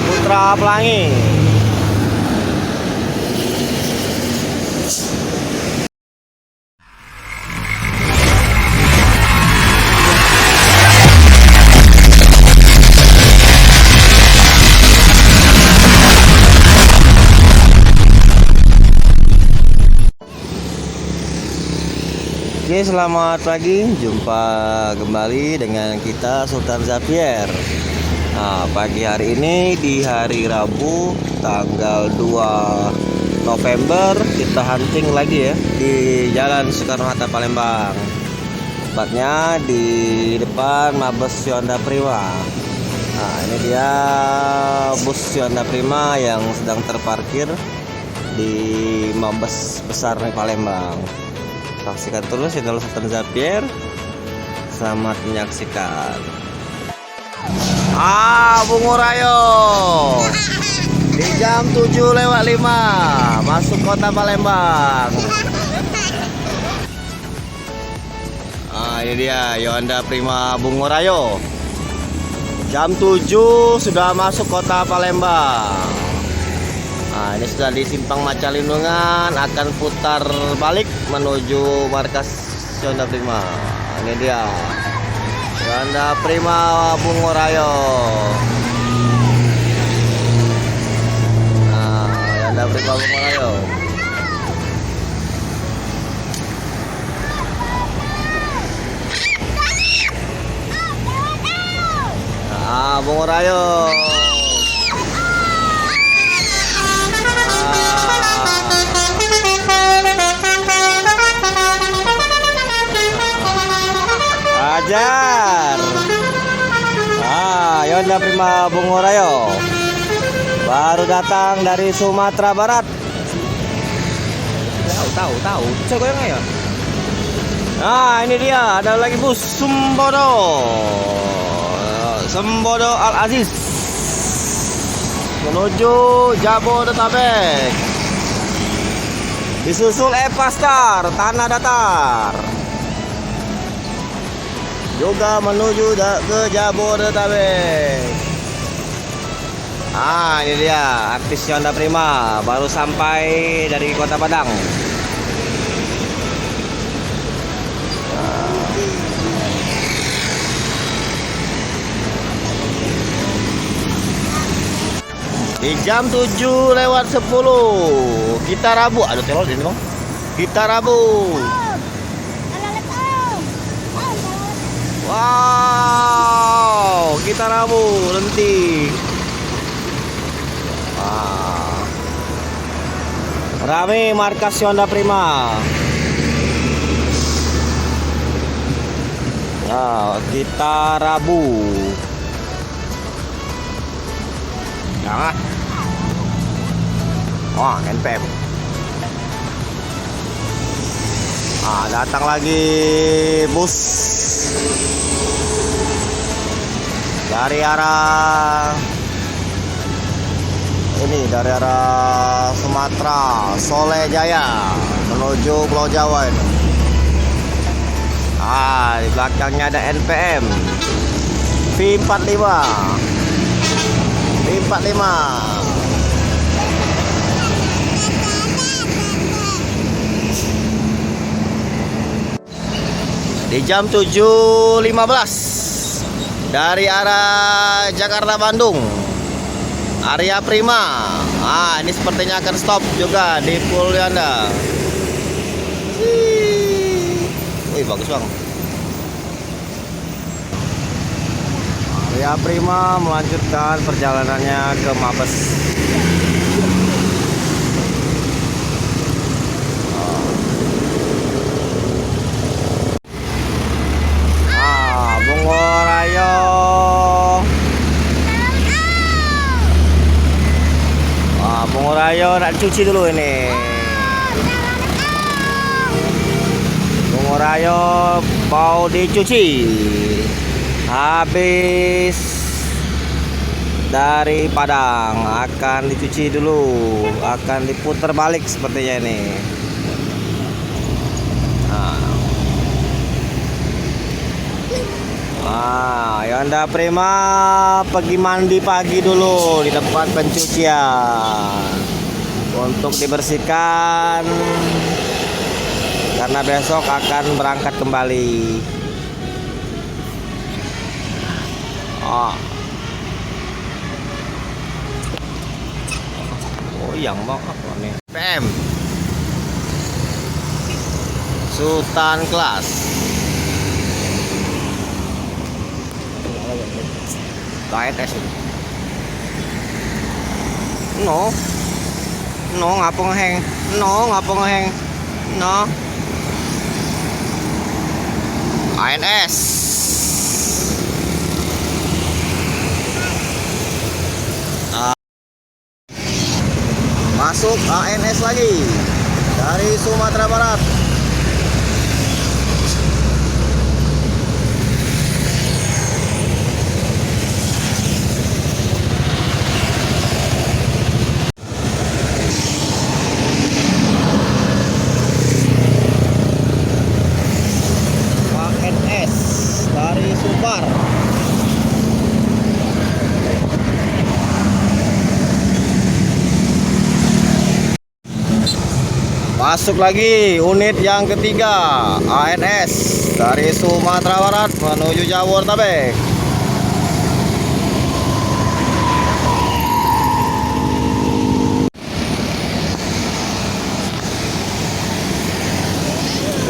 Putra Pelangi. Oke, selamat pagi. Jumpa kembali dengan kita Sultan Xavier. Nah, pagi hari ini di hari Rabu tanggal 2 November kita hunting lagi ya di Jalan Soekarno-Hatta Palembang. Tepatnya di depan Mabes Yuanda Prima. Nah, ini dia bus Yuanda Prima yang sedang terparkir di Mabes Besar Palembang. Saksikan terus channel Sultan Xavier. Selamat menyaksikan. Bungo Rayo di jam 7:05 masuk kota Palembang. Ini dia Yuanda Prima Bungo Rayo. Jam 7 sudah masuk kota Palembang. Nah, ini sudah di Simpang Macalindungan, akan putar balik menuju markas Yuanda Prima. Ini dia Yuanda Prima Bungo Rayo. Nah, Yuanda Prima Bungo Rayo. Nah, Bungo Rayo. Ajar. Yuanda Prima Bungo Rayo baru datang dari Sumatera Barat. Tahu. Saya goyang ya. Nah, ini dia, ada lagi bus Sembodo Al Aziz menuju Jabodetabek. Disusul Evastar Tanah Datar juga menuju ke Jabodetabek. Ini dia artis Yuanda Prima baru sampai dari Kota Padang. Di jam 7:10 kita Rabu. Aduh, telur ini bang. Kita Rabu. Wow, kita Rabu nanti. Rame markas Yuanda Prima. Nah, kita Rabu. Jangan. Wah, NPM. Datang lagi bus dari arah Sumatera, Soleh Jaya menuju Pulau Jawa ini. Di belakangnya ada NPM V45. Di jam 7:15 dari arah Jakarta Bandung, Arya Prima. Ini sepertinya akan stop juga di Pulau Yuanda. Wih, bagus bang. Arya Prima melanjutkan perjalanannya ke Mabes. Bungo Rayo. Bungo Rayo nak cuci dulu ini. Bungo Rayo mau dicuci. Habis dari Padang akan dicuci dulu, akan diputar balik sepertinya ini. Yonda Prima pergi mandi pagi dulu di tempat pencucian untuk dibersihkan karena besok akan berangkat kembali. Yang mau apa nih? PM Sultan Kelas. KNS ini. No ngapa ngeheng? No. ANS. Masuk ANS lagi dari Sumatera Barat. ANS dari Sumbar. Masuk lagi unit yang ketiga ANS dari Sumatera Barat menuju Jabodetabek.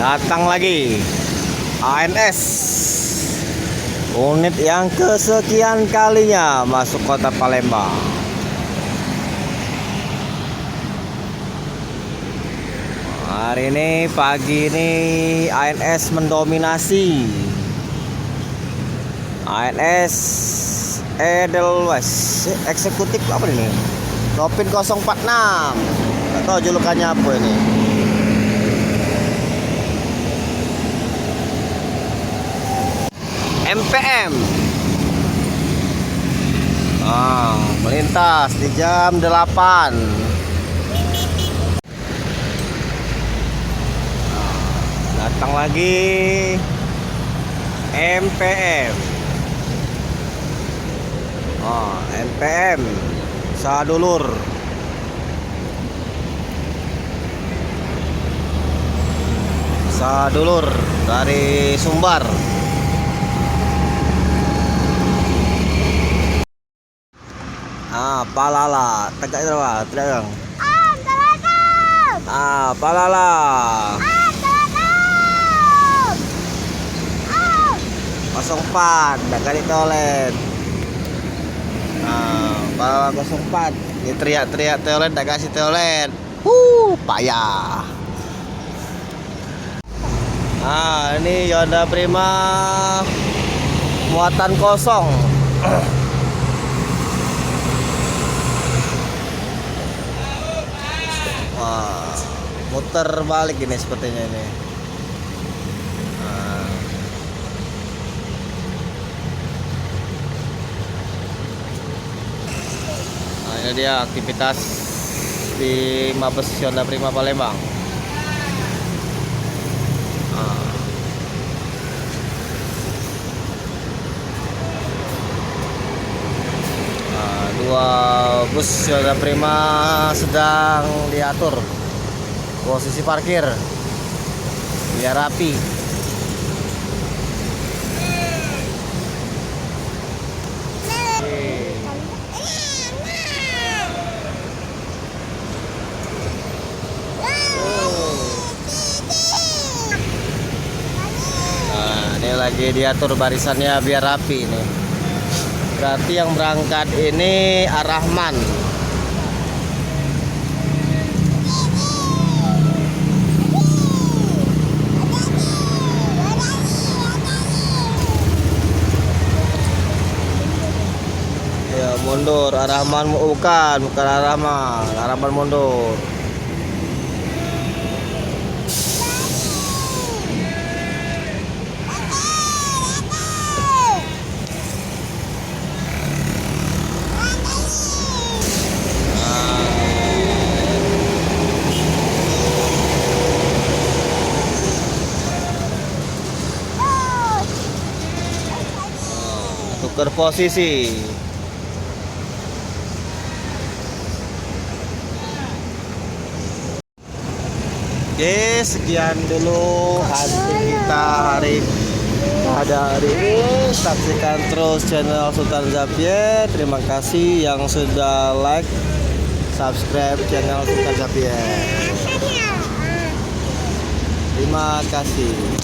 Datang lagi ANS unit yang kesekian kalinya masuk kota Palembang. Hari ini pagi ini ANS mendominasi. ANS Edelweiss eksekutif apa ini? Nopin 046. Nggak tahu julukannya apa ini. MPM melintas di jam 8. Datang lagi MPM. MPM Sadulur. Sadulur dari Sumbar. Palala, tegak terus, tidak. Palala. Kosong 4, tak kali toilet. Palala 04. Ini teriak-teriak toilet, tak kasih toilet. Payah. Ini Yonda Prima muatan kosong. Muter balik ini sepertinya ini. Ini dia aktivitas di Mabes Yonda Prima Palembang. Dua bus Yonda Prima sedang diatur posisi parkir biar rapi. Ini lagi diatur barisannya biar rapi ini. Berarti yang berangkat ini Ar-Rahman. Ya mundur, Ar-Rahman bukan Ar-Rahman. Ar-Rahman mundur. berposisi. Oke, sekian dulu hunting kita pada hari ini. Saksikan terus channel Sultan Zapier. Terima kasih yang sudah like, subscribe channel Sultan Zapier. Terima kasih.